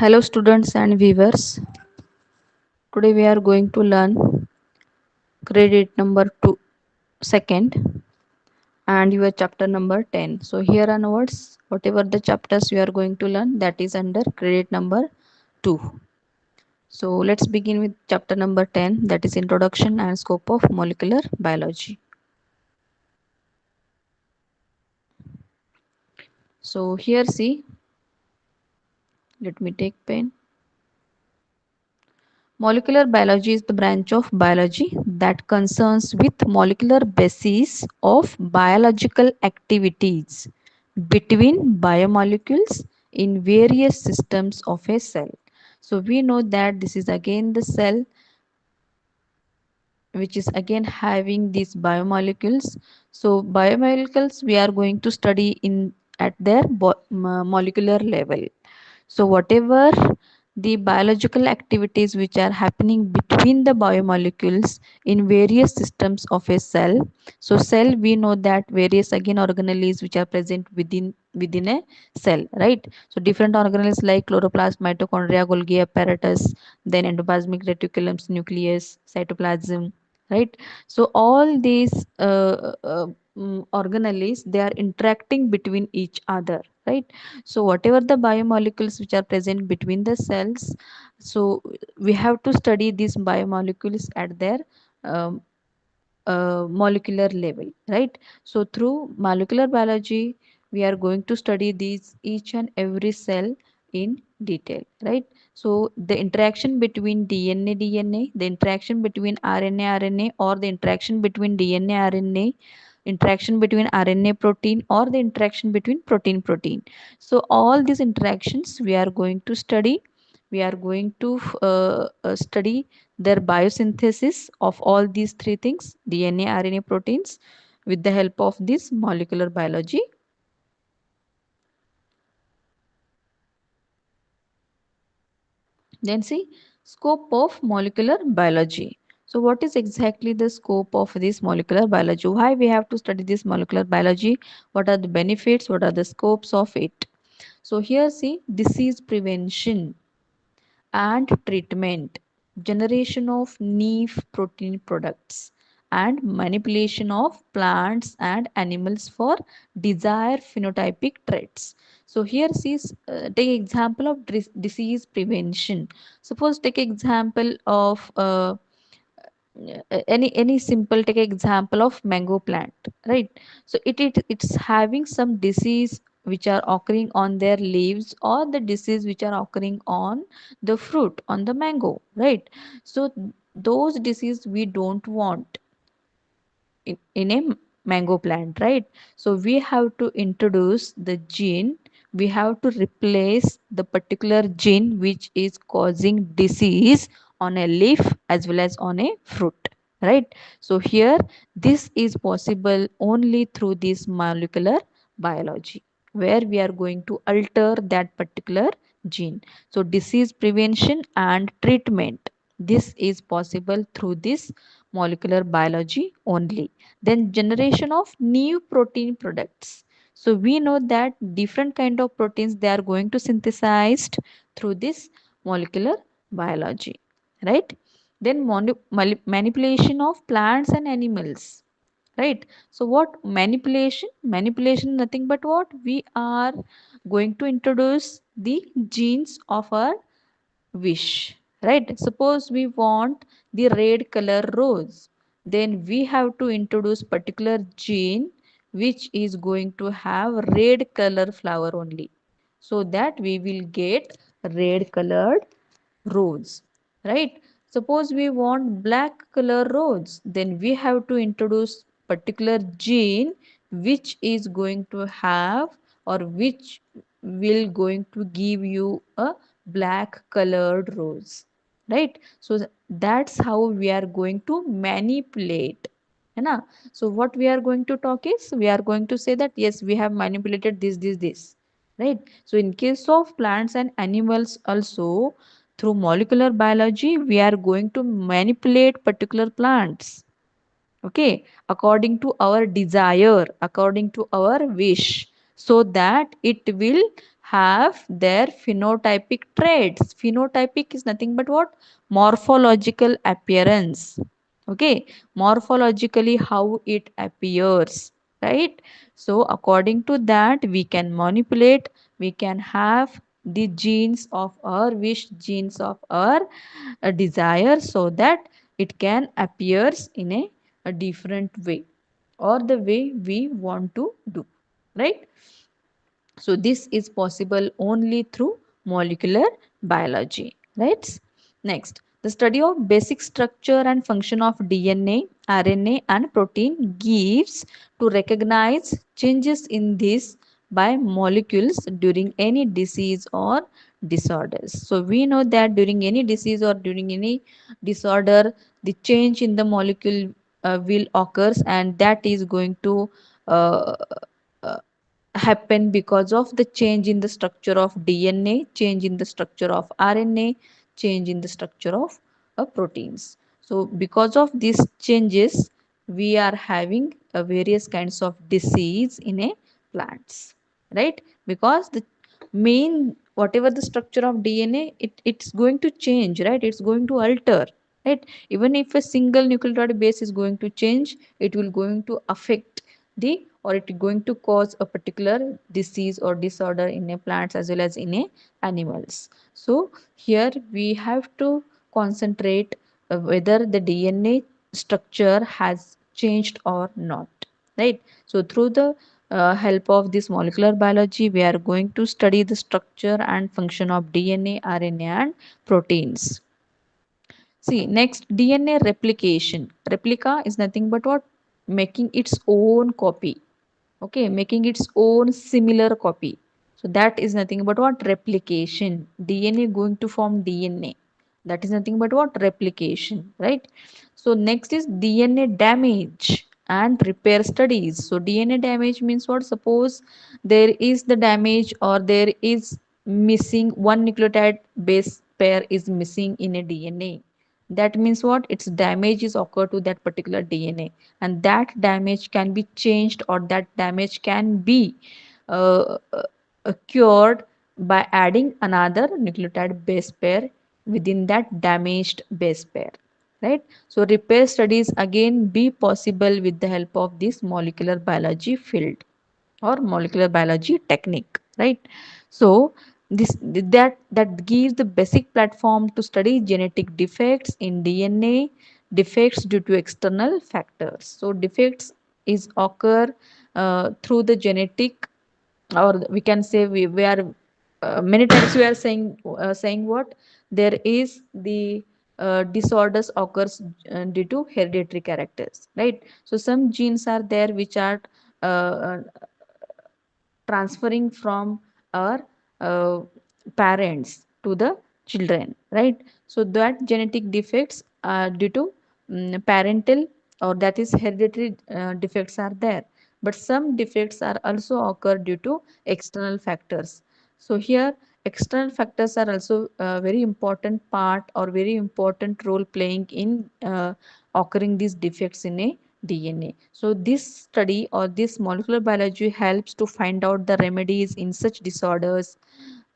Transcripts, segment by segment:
Hello students and viewers. Today we are going to learn credit number 2 second and your chapter number 10. So here onwards whatever the chapters you are going to learn, that is under credit number 2. So let's begin with chapter number 10, that is introduction and scope of molecular biology. So here see, let me take pen. Molecular biology is the branch of biology that concerns with molecular basis of biological activities between biomolecules in various systems of a cell. So we know that this is again the cell which is again having these biomolecules. So biomolecules we are going to study in at their molecular level. So whatever the biological activities which are happening between the biomolecules in various systems of a cell. So cell we know that various again organelles which are present within a cell, right? So different organelles like chloroplast, mitochondria, Golgi apparatus, then endoplasmic reticulum, nucleus, cytoplasm, right? So all these organelles they are interacting between each other, right? So whatever the biomolecules which are present between the cells, so we have to study these biomolecules at their um, molecular level, right? So through molecular biology we are going to study these each and every cell in detail, right? So the interaction between DNA, the interaction between RNA, or the interaction between DNA, RNA, interaction between RNA protein, or the interaction between protein. So all these interactions we are going to study. We are going to study their biosynthesis of all these three things, DNA, RNA, proteins, with the help of this molecular biology. Then see, scope of molecular biology. So what is exactly the scope of this molecular biology? Why we have to study this molecular biology? What are the benefits? What are the scopes of it? So here see, disease prevention and treatment, generation of new protein products, and manipulation of plants and animals for desired phenotypic traits. So here see, take example of disease prevention. Suppose take example of any simple, take example of mango plant, right? So it's having some disease which are occurring on their leaves, or the disease which are occurring on the fruit, on the mango, right? So those disease we don't want in a mango plant, right? So we have to introduce the gene, we have to replace the particular gene which is causing disease on a leaf as well as on a fruit, right? So here this is possible only through this molecular biology, where we are going to alter that particular gene. So disease prevention and treatment, this is possible through this molecular biology only. Then generation of new protein products. So we know that different kind of proteins they are going to synthesized through this molecular biology, right? Then manipulation of plants and animals, right? So what manipulation nothing but what we are going to introduce the genes of our wish, right? Suppose we want the red color rose, then we have to introduce particular gene which is going to have red color flower only, so that we will get red colored rose, right? Suppose we want black color rose, then we have to introduce particular gene which is going to have, or which will going to give you a black colored rose, right? So that's how we are going to manipulate, है ना? So what we are going to talk is, we are going to say that yes, we have manipulated this, right? So in case of plants and animals also, through molecular biology we are going to manipulate particular plants, okay, according to our desire, according to our wish, so that it will have their phenotypic traits. Phenotypic is nothing but what? Morphological appearance. Okay, morphologically how it appears, right? So according to that, we can manipulate, we can have the genes of our wish, genes of our desire, so that it can appears in a different way, or the way we want to do, right? So this is possible only through molecular biology, right? Next, the study of basic structure and function of DNA, RNA and protein gives to recognize changes in this by molecules during any disease or disorders. So we know that during any disease or during any disorder, the change in the molecule will occurs, and that is going to uh, uh, happen because of the change in the structure of DNA, change in the structure of RNA, change in the structure of proteins. So, because of these changes, we are having various kinds of disease in a plants, right? Because the main whatever the structure of DNA, it's going to change, right? It's going to alter, right? Even if a single nucleotide base is going to change, it will going to affect the, or it is going to cause a particular disease or disorder in a plants as well as in a animals. So here we have to concentrate whether the DNA structure has changed or not, right? So through the help of this molecular biology, we are going to study the structure and function of DNA, RNA and proteins. See, next, DNA replication. Replica is nothing but what? Making its own copy. Okay, making its own similar copy. So that is nothing but what? Replication. DNA going to form DNA. That is nothing but what? Replication, right? So next is DNA damage and repair studies. So DNA damage means what? Suppose there is the damage, or there is missing one nucleotide base pair is missing in a DNA. That means what? Its damage is occur to that particular DNA, and that damage can be changed, or that damage can be uh, cured by adding another nucleotide base pair within that damaged base pair, right? So repair studies again be possible with the help of this molecular biology field or molecular biology technique, right? So this that gives the basic platform to study genetic defects in DNA, defects due to external factors. So defects is occur through the genetic, or we can say we are many times we are saying what, there is the disorders occurs due to hereditary characters, right? So some genes are there which are uh, transferring from our uh, parents to the children, right? So that genetic defects are due to parental, or that is hereditary defects are there, but some defects are also occur due to external factors. So here external factors are also a very important part, or very important role playing in occurring these defects in a DNA. So this study or this molecular biology helps to find out the remedies in such disorders,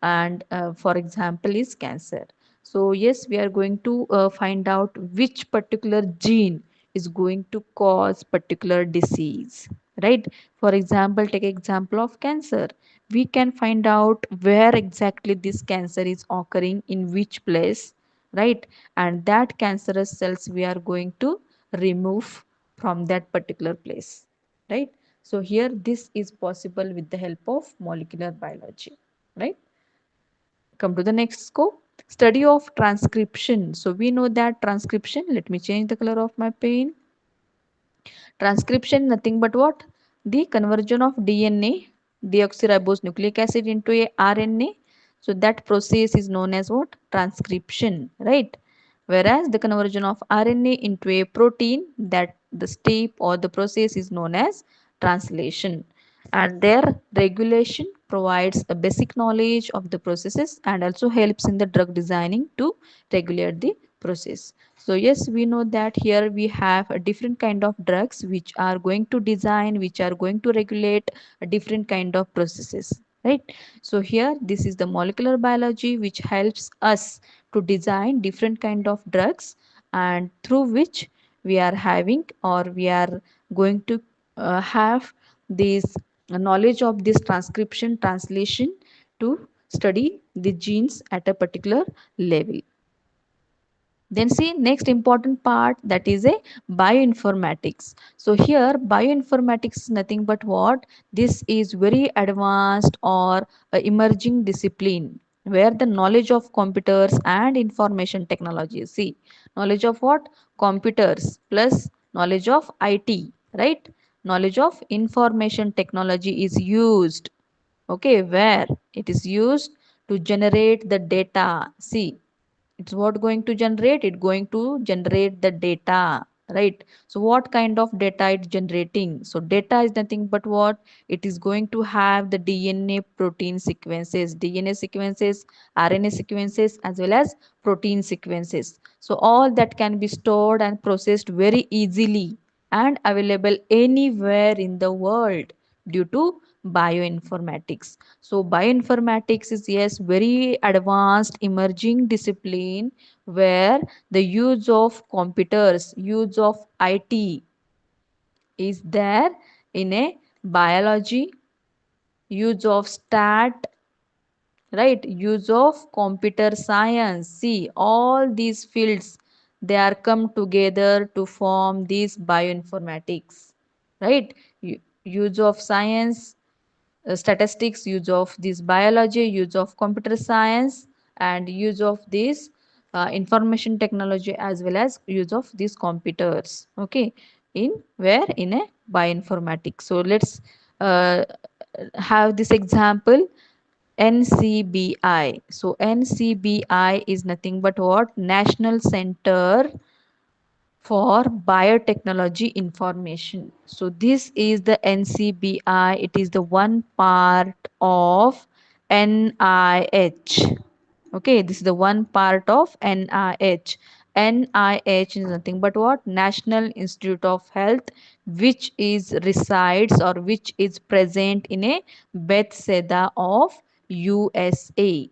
and for example is cancer. So yes, we are going to find out which particular gene is going to cause particular disease, right? For example, take example of cancer. We can find out where exactly this cancer is occurring, in which place, right? And that cancerous cells we are going to remove from that particular place, right? So here this is possible with the help of molecular biology, right? Come to the next scope, study of transcription. So we know that transcription, let me change the color of my pen. Transcription nothing but what? The conversion of DNA, deoxyribose nucleic acid, into a RNA. So that process is known as what? Transcription, right? Whereas the conversion of RNA into a protein, that the step or the process is known as translation. And their regulation provides a basic knowledge of the processes, and also helps in the drug designing to regulate the process. So yes, we know that here we have a different kind of drugs which are going to design, which are going to regulate a different kind of processes, right? So here this is the molecular biology which helps us to design different kind of drugs, and through which we are having, or we are going to have this knowledge of this transcription translation to study the genes at a particular level. Then see next important part, that is a bioinformatics. So here bioinformatics is nothing but what, this is very advanced or a emerging discipline where the knowledge of computers and information technology, see, knowledge of what, computers plus knowledge of IT, right, knowledge of information technology is used, okay, where it is used to generate the data. See, it's what going to generate, it going to generate the data, right? So what kind of data it's generating? So data is nothing but what, it is going to have the DNA protein sequences, DNA sequences, RNA sequences, as well as protein sequences. So all that can be stored and processed very easily and available anywhere in the world due to bioinformatics. So bioinformatics is, yes, very advanced emerging discipline where the use of computers, use of IT is there in a biology, use of stat, right, use of computer science. See, all these fields, they are come together to form this bioinformatics, right? Use of science, statistics, use of this biology, use of computer science, and use of this information technology, as well as use of these computers, okay, in where in a bioinformatics. So let's uh, have this example, NCBI. So NCBI is nothing but what, National Center for biotechnology information. So this is the NCBI, it is the one part of NIH. Okay, this is the one part of NIH. NIH is nothing but what, National Institute of Health, which is resides or which is present in a Bethesda of USA,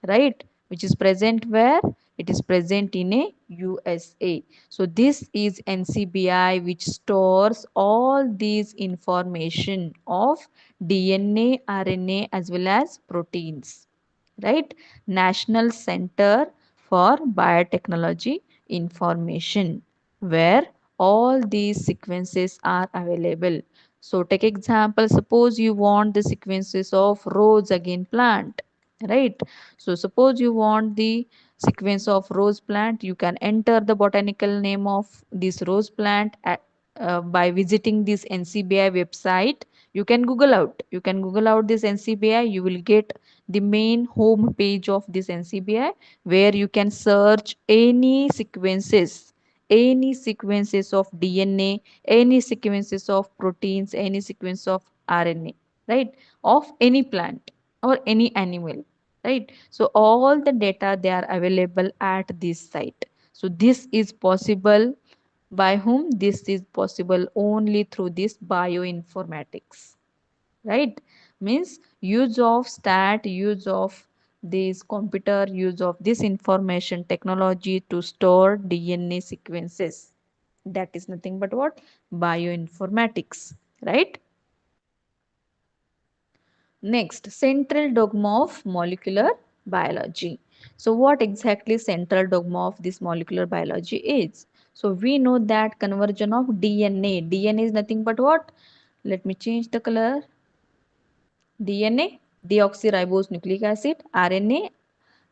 right, which is present where, it is present in a USA. So this is NCBI which stores all these information of DNA, RNA, as well as proteins, right? National Center for Biotechnology Information, where all these sequences are available. So take example, suppose you want the sequences of rose again plant, right? So suppose you want the sequence of rose plant, you can enter the botanical name of this rose plant by visiting this NCBI website. You can google out this NCBI, you will get the main home page of this NCBI, where you can search any sequences of DNA, any sequences of proteins, any sequence of RNA, right, of any plant or any animal, right? So all the data, they are available at this site. So this is possible by whom? This is possible only through this bioinformatics, right? Means use of stat, use of this computer, use of this information technology to store DNA sequences, that is nothing but what, bioinformatics, right? Next, central dogma of molecular biology. So what exactly central dogma of this molecular biology is? So we know that conversion of DNA. DNA is nothing but what? Let me change the color. DNA, deoxyribose nucleic acid, RNA,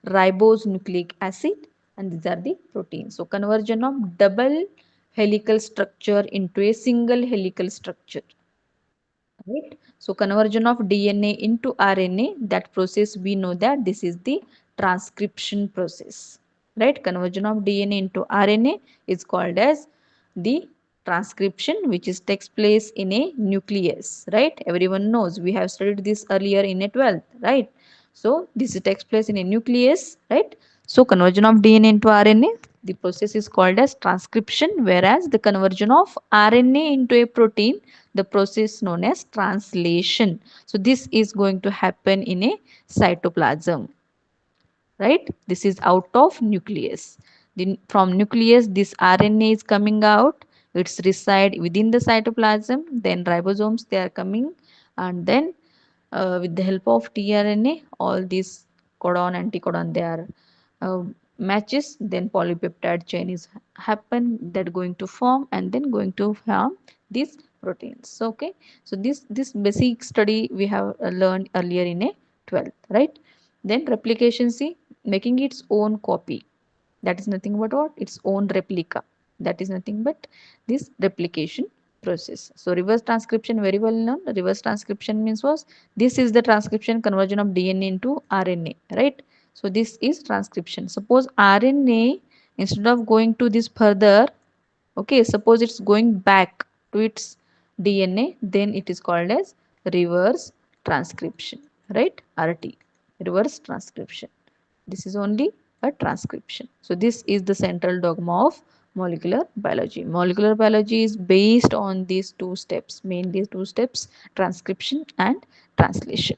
ribose nucleic acid, and these are the proteins. So conversion of double helical structure into a single helical structure, right? So conversion of DNA into RNA, that process we know that this is the transcription process, right? Conversion of DNA into RNA is called as the transcription, which is takes place in a nucleus, right? Everyone knows, we have studied this earlier in a 12th, right? So this takes place in a nucleus, right? So conversion of DNA into RNA, the process is called as transcription, whereas the conversion of RNA into a protein, the process known as translation. So this is going to happen in a cytoplasm, right? This is out of nucleus. Then from nucleus, this RNA is coming out. It's reside within the cytoplasm. Then ribosomes they are coming, and then with the help of tRNA, all these codon, anticodon, they are uh, matches. Then polypeptide chain is happen that going to form and then going to form these proteins. Okay, so this basic study we have learned earlier in a 12th, right? Then replication, see, making its own copy, that is nothing but what, its own replica, that is nothing but this replication process. So reverse transcription, very well known. Reverse transcription means was, this is the transcription conversion of DNA into RNA, right? So this is transcription. Suppose RNA, instead of going to this further, okay, suppose it's going back to its DNA, then it is called as reverse transcription, right? RT, reverse transcription. This is only a transcription. So this is the central dogma of molecular biology. Molecular biology is based on these two steps, mainly two steps, transcription and translation.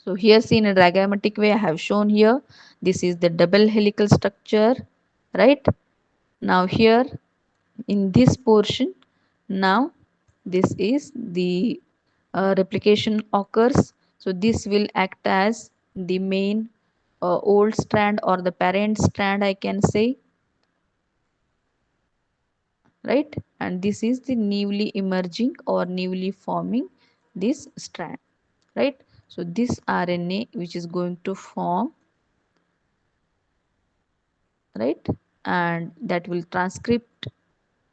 So here seen in a diagrammatic way, I have shown here, this is the double helical structure, right? Now here in this portion, now this is the replication occurs. So this will act as the main old strand or the parent strand, I can say, right? And this is the newly emerging or newly forming this strand, right? So this RNA which is going to form, right, and that will transcript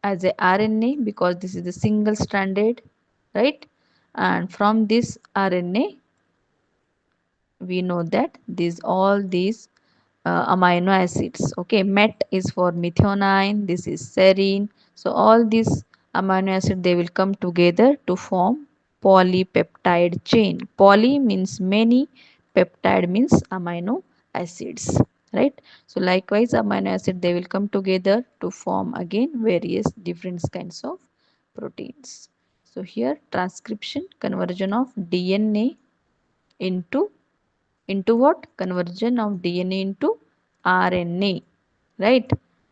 as a RNA because this is the single stranded, right? And from this RNA we know that these all these amino acids, okay, met is for methionine, this is serine. So all these amino acid they will come together to form polypeptide chain. Poly means many, peptide means amino acids, right? So likewise amino acid they will come together to form again various different kinds of proteins. So here transcription, conversion of DNA into what? Conversion of DNA into RNA, right?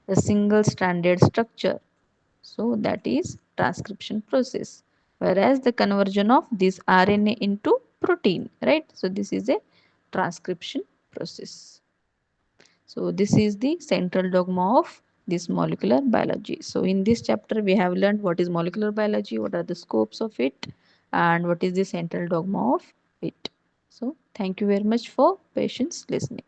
A single stranded structure. So that is transcription process, whereas the conversion of this RNA into protein, right? So this is a transcription process. So this is the central dogma of this molecular biology. So in this chapter we have learned what is molecular biology, what are the scopes of it, and what is the central dogma of it. So thank you very much for patience listening.